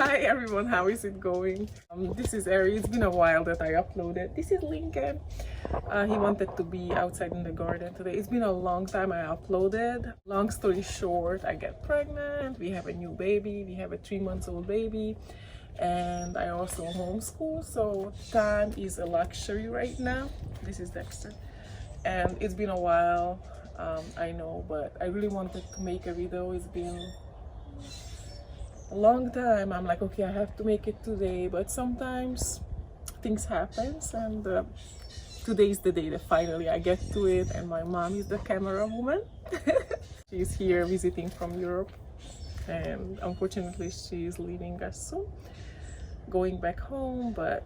Hi everyone, how is it going? This is Ari. It's been a while that I uploaded. This is Lincoln. He wanted to be outside in the garden today. It's been a long time I uploaded. Long story short, I get pregnant. We have a new baby. We have a 3-month-old baby. And I also homeschool, so time is a luxury right now. This is Dexter. And it's been a while, I know, but I really wanted to make a video. It's been a long time. I'm like, okay, I have to make it today, but sometimes things happens, and today is the day that finally I get to it. And my mom is the camera woman. She's here visiting from Europe, and unfortunately she's leaving us soon, going back home. But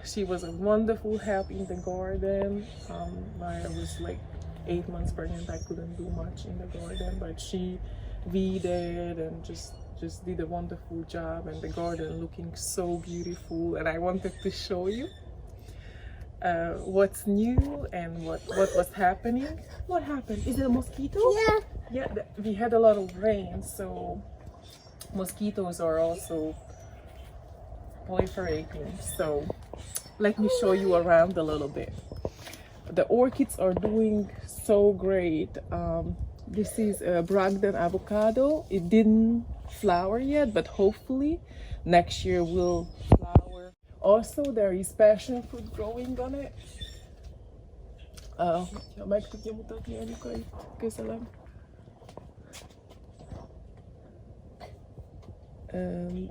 she was a wonderful help in the garden. I was like 8 months pregnant. I couldn't do much in the garden, but she weeded and just did a wonderful job, and the garden looking so beautiful. And I wanted to show you what's new and what was happening. What happened? Is it a mosquito? Yeah, we had a lot of rain, so mosquitoes are also proliferating. So let me show you around a little bit. The orchids are doing so great. This is a Bragden avocado. It didn't flower yet, but hopefully next year will flower. Also, there is passion fruit growing on it. Meg tudja mutatni Anyuka itt közelem. And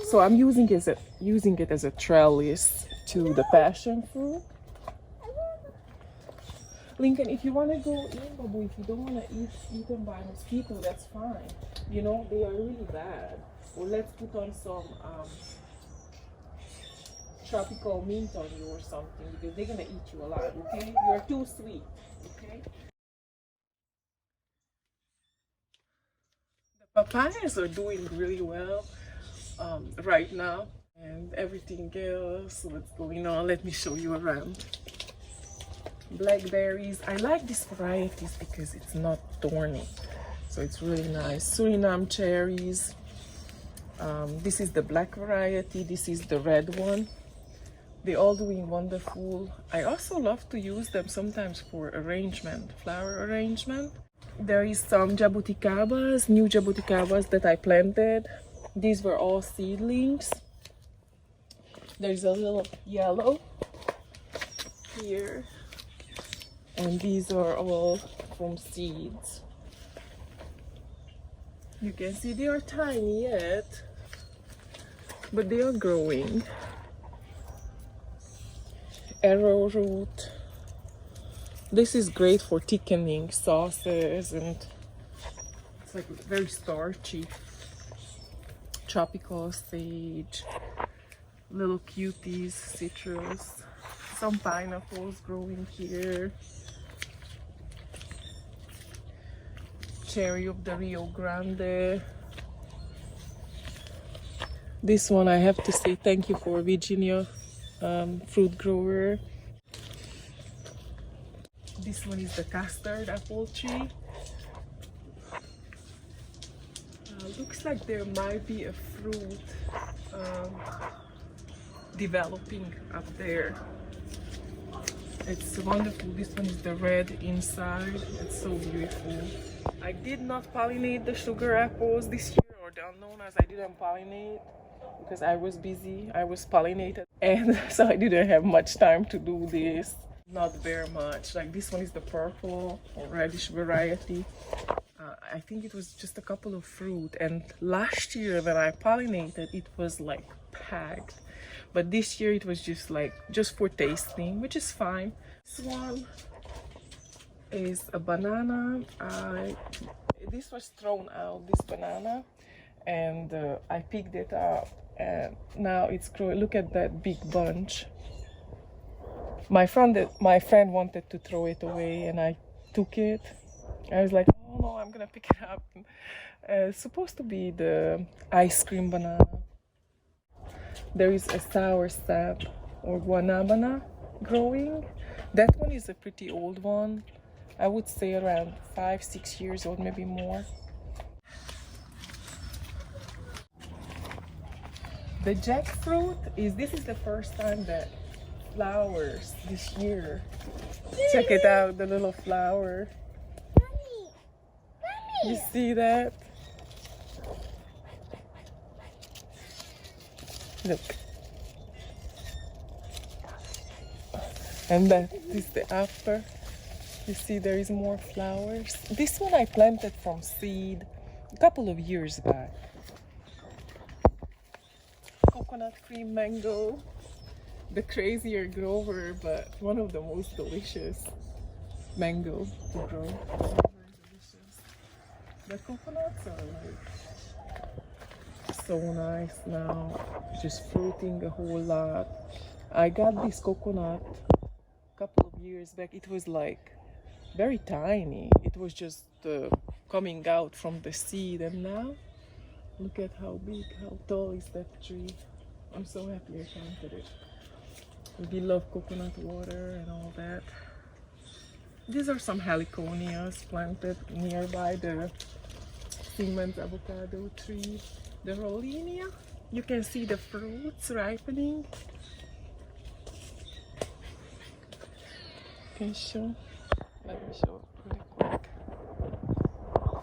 so I'm using it as a trellis to the passion fruit. Lincoln, if you want to go in, Babu, if you don't want to eat eaten by mosquito, that's fine. You know, they are really bad. Or let's put on some tropical mint on you or something, because they're gonna eat you alive, okay? You're too sweet, okay? The papayas are doing really well right now, and everything else, what's going on, let me show you around. Blackberries, I like these varieties because it's not thorny, so it's really nice. Suriname cherries, this is the black variety, this is the red one. They're all doing wonderful. I also love to use them sometimes for arrangement, flower arrangement. There is some jabuticabas, new jabuticabas that I planted. These were all seedlings. There's a little yellow here, and these are all from seeds. You can see they are tiny yet, but they are growing. Arrowroot. This is great for thickening sauces, and it's like very starchy. Tropical sage, little cuties, citrus, some pineapples growing here. Cherry of the Rio Grande. This one I have to say thank you for Virginia fruit grower. This one is the custard apple tree. Looks like there might be a fruit developing up there. It's wonderful. This one is the red inside. It's so beautiful. I did not pollinate the sugar apples this year, or the unknown, as I didn't pollinate because I was busy. I was pollinated, and so I didn't have much time to do this. Not very much. Like this one is the purple or reddish variety. I think it was just a couple of fruit, and last year when I pollinated it was like packed, but this year it was just for tasting, which is fine. This one is a banana. This was thrown out, this banana, and I picked it up, and now it's growing. Look at that big bunch. My friend wanted to throw it away, and I took it. I was like, oh no, I'm gonna pick it up. It's supposed to be the ice cream banana. There is a sour sap or guanabana growing. That one is a pretty old one. I would say around 5-6 years old, maybe more. The jackfruit this is the first time that flowers this year. Check it out, the little flower. Mommy, You see that? Look. And that is the after. You see there is more flowers. This one I planted from seed a couple of years back. Coconut cream mango. The crazier grower, but one of the most delicious mango to grow. Very delicious. The coconuts are like so nice now, just fruiting a whole lot. I got this coconut a couple of years back. It was like very tiny. It was just coming out from the seed, and now look at how big, how tall is that tree. I'm so happy I planted it. We love coconut water and all that. These are some heliconias planted nearby the cement avocado tree. The rollinia, you can see the fruits ripening. Can show. Let me show it really quick.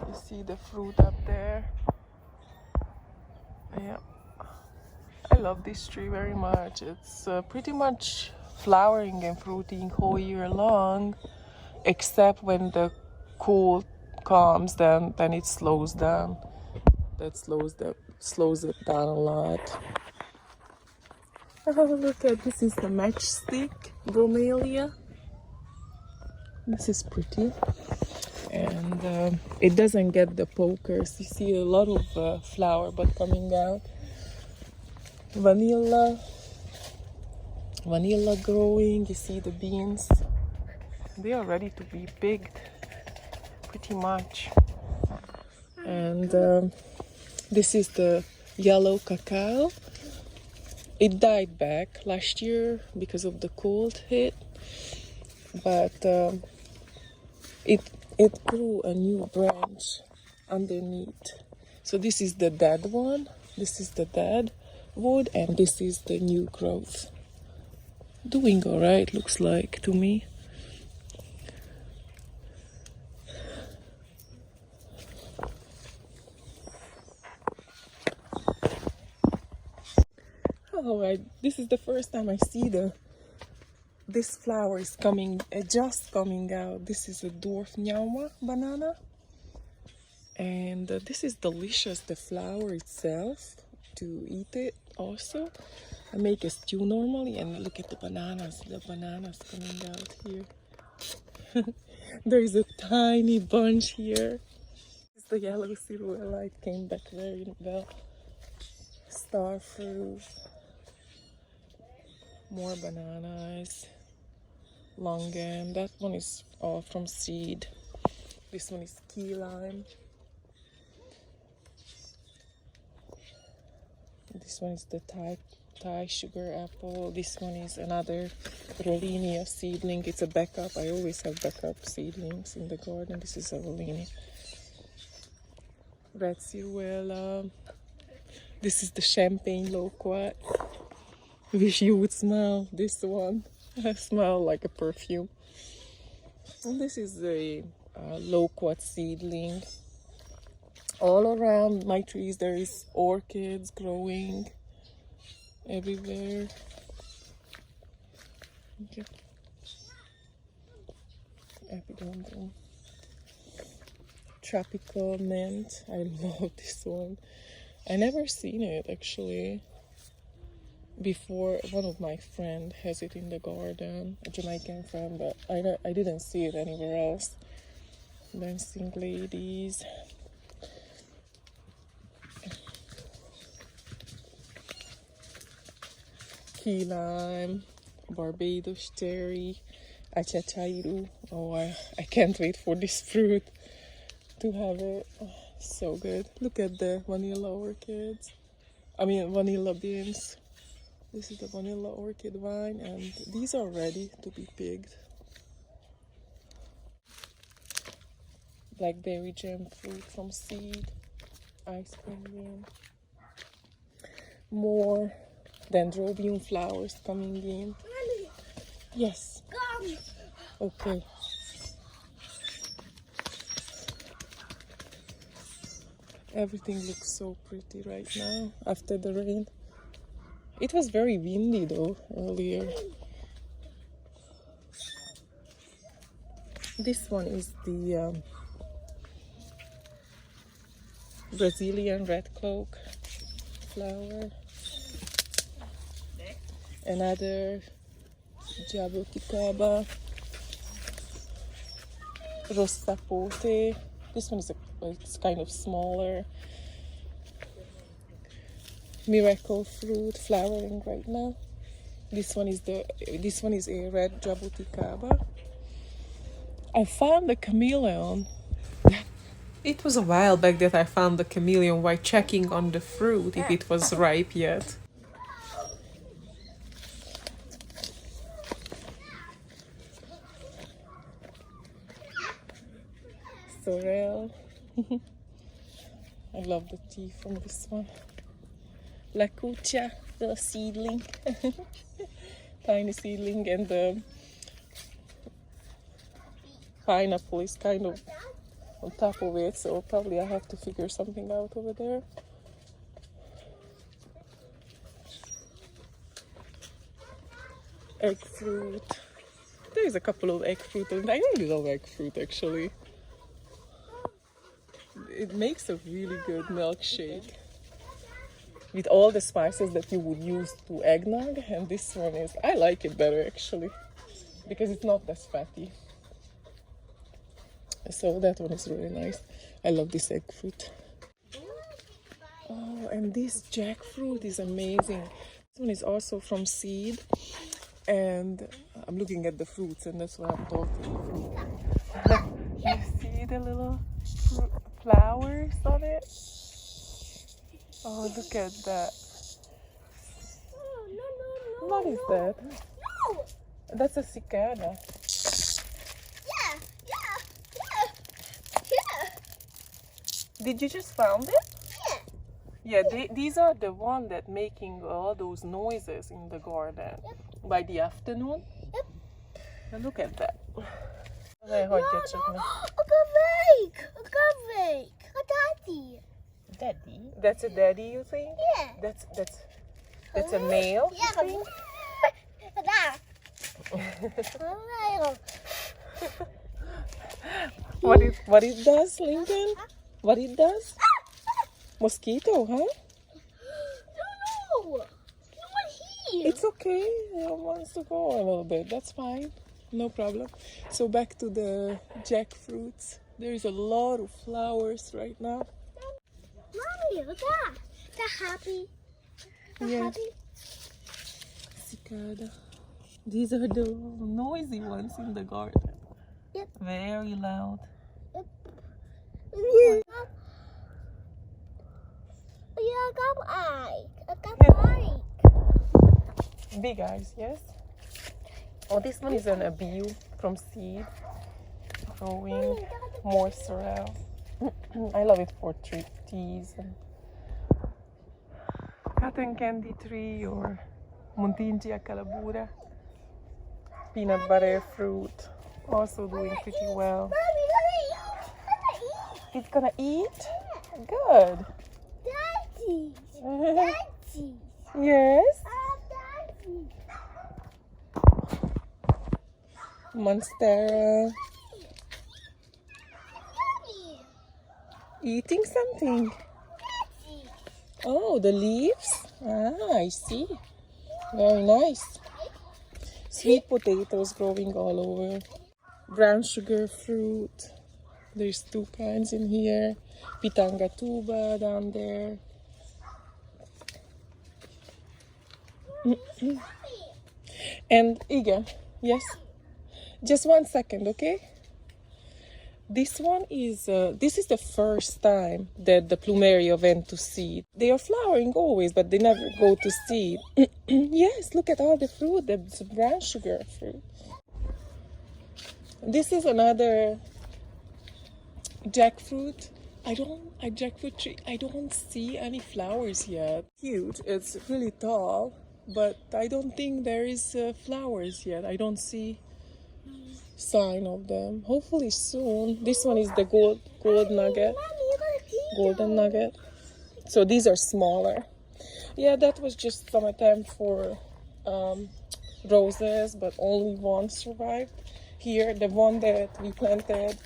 You see the fruit up there. Yeah. I love this tree very much. It's pretty much flowering and fruiting whole year long, except when the cool comes, then it slows down. That slows it down a lot. Oh, look at this is the matchstick bromelia. This is pretty, and it doesn't get the pokers. You see a lot of flower bud coming out. Vanilla growing. You see the beans, they are ready to be picked pretty much. And this is the yellow cacao. It died back last year because of the cold hit, but it grew a new branch underneath. So this is the dead one, this is the dead wood, and this is the new growth. Doing all right, looks like to me. Oh, this is the first time I see this flower is just coming out. This is a dwarf nyama banana, and this is delicious. The flower itself, to eat it also. I make a stew normally, and look at the bananas. The bananas coming out here. There is a tiny bunch here. This is the yellow ciruela. It came back very well. Star fruit. More bananas. Longan. That one is all from seed. This one is key lime. This one is the Thai sugar apple. This one is another Rollinia seedling. It's a backup. I always have backup seedlings in the garden. This is a Rollinia. Red ciruela. This is the champagne loquat. Wish you would smell this one. I smell like a perfume. And this is a loquat seedling. All around my trees there is orchids growing everywhere. Okay. Epidendrum. Tropical mint. I love this one. I never seen it actually before. One of my friends has it in the garden, a Jamaican friend, but I didn't see it anywhere else. Dancing ladies. Key lime, Barbados cherry, achachairu. Oh, I can't wait for this fruit to have it. Oh, so good. Look at the vanilla orchids. Vanilla beans. This is the vanilla orchid vine, and these are ready to be picked. Blackberry jam fruit from seed. Ice cream bean. More dendrobium flowers coming in. Yes. Okay. Everything looks so pretty right now after the rain. It was very windy though earlier. This one is the Brazilian red cloak flower. Another jabuticaba. Rosapote. This one is it's kind of smaller. Miracle fruit flowering right now. This one is a red jabuticaba. I found the chameleon. It was a while back that I found the chameleon while checking on the fruit if it was ripe yet. Sorrel. I love the tea from this one. La Cuccia, the seedling. Tiny seedling, and the pineapple is kind of on top of it, so probably I have to figure something out over there. Egg fruit. There is a couple of egg fruit, and I really love egg fruit actually. It makes a really good milkshake with all the spices that you would use to eggnog, and this one is, I like it better actually because it's not as fatty. So that one is really nice. I love this egg fruit. Oh, and this jackfruit is amazing. This one is also from seed, and I'm looking at the fruits, and that's what I'm talking. You see the little flowers on it? Oh, look at that. What is that? No! That's a cicada. Did you just found it? Yeah, these are the one that making all those noises in the garden by the afternoon. Yep. And look at that. A cavake! A daddy! Daddy? That's a daddy, you think? Yeah. That's a male? Yeah, You think? What it does, Lincoln? What it does? Mosquito, huh? No! Not here! It's okay. It wants to go a little bit. That's fine. No problem. So back to the jackfruits. There is a lot of flowers right now. Mommy, look at that. They're happy. Yeah. Happy. Cicada. These are the noisy ones in the garden. Yep. Very loud. Yeah, I got Big eyes, yes. Oh, this one is an abiu from seed. Growing more sorrel. I love it for teas and cotton candy tree or Muntingia calabura. Peanut butter fruit, also doing pretty well. It's gonna eat? Good. Daddy. Daddy. Yes. Daddy. Monstera. Eating something. Oh, the leaves? Ah, I see. Very nice. Sweet potatoes growing all over. Brown sugar fruit. There's two kinds in here. Pitanga tuba down there. And Iga, yes? Just 1 second, okay? This one is, this is the first time that the plumeria went to seed. They are flowering always, but they never go to seed. Yes, look at all the fruit, the brown sugar fruit. This is another jackfruit. a jackfruit tree, I don't see any flowers yet. Huge, it's really tall, but I don't think there is flowers yet. I don't see sign of them. Hopefully soon. This one is the gold nugget, golden nugget. So these are smaller. Yeah, that was just some attempt for roses, but only one survived. Here, the one that we planted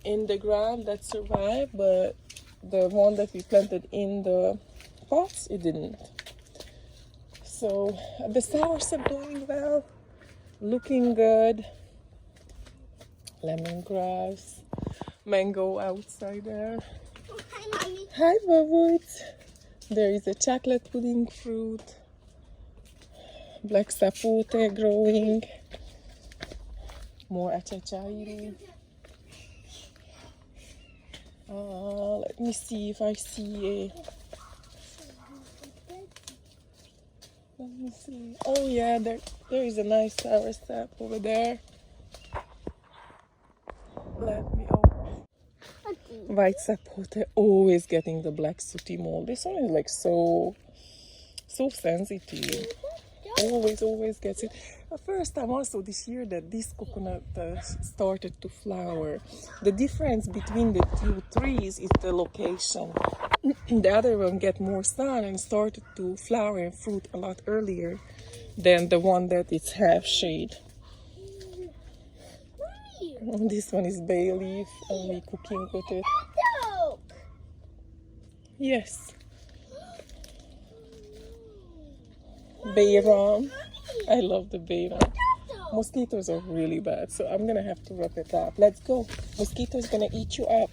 in the ground, that survived, but the one that we planted in the pots, it didn't. So the sours are doing well, looking good. Lemongrass, mango outside there. Hi, Mommy. Hi, Bubbles. There is a chocolate pudding fruit, black sapote growing, more achachairi. Let me see if I see a. Let me see. Oh yeah, there is a nice sour sap over there. Let me open. White sapote always getting the black sooty mold. This one is like so sensitive. Always gets it. The first time also this year that this coconut started to flower. The difference between the two trees is the location. The other one get more sun and started to flower and fruit a lot earlier than the one that is half shade. This one is bay leaf, only cooking with it. Yes. Bayram. I love the bayram. Mosquitoes are really bad, so I'm gonna have to wrap it up. Let's go. Mosquitoes gonna eat you up.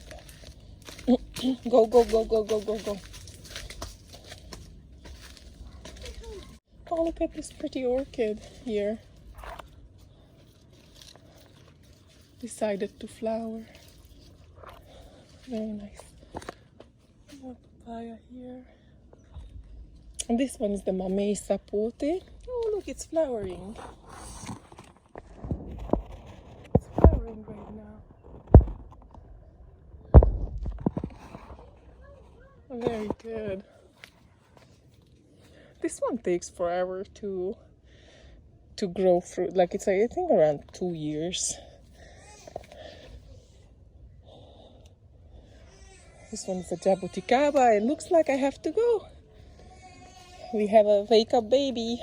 Go, go, go, go, go, go, go. Oh, look at this pretty orchid here. Decided to flower. Very nice. More papaya here. And this one is the mamey sapote. Oh, look, it's flowering. It's flowering right now. Very good. This one takes forever to grow fruit. Like it's like, I think around 2 years. This one is a jabuticaba. It looks like I have to go. We have a wake up baby,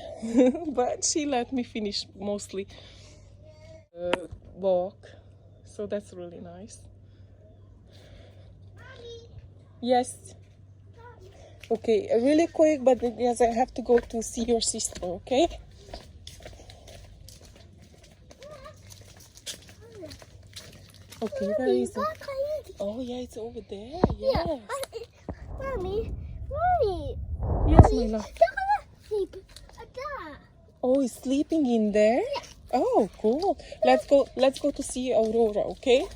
but she let me finish mostly the walk, so that's really nice. Yes. Okay, really quick, but yes, I have to go to see your sister, okay? Okay, where is it? Oh yeah, it's over there. Yes. Mommy. Yes, my love. Sleep. Oh, he's sleeping in there? Oh, cool. Let's go to see Aurora, okay?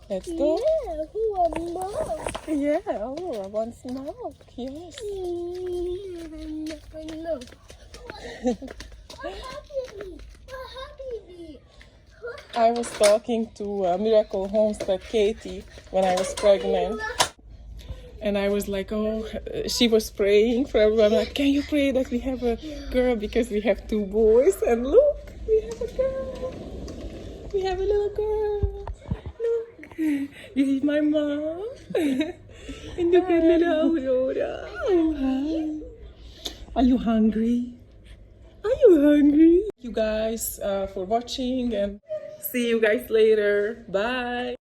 Let's go. Yeah, who wants milk? Yeah, Aurora wants milk. Yes. No. What happened? I was talking to Miracle Homestead Katie when I was pregnant. And I was like, oh, she was praying for everyone. Like, can you pray that we have a girl because we have 2 boys? And look, we have a girl. We have a little girl. Look, this is my mom. And look at little Aurora. Oh, hi. Are you hungry? Are you hungry? Thank you guys for watching and see you guys later. Bye.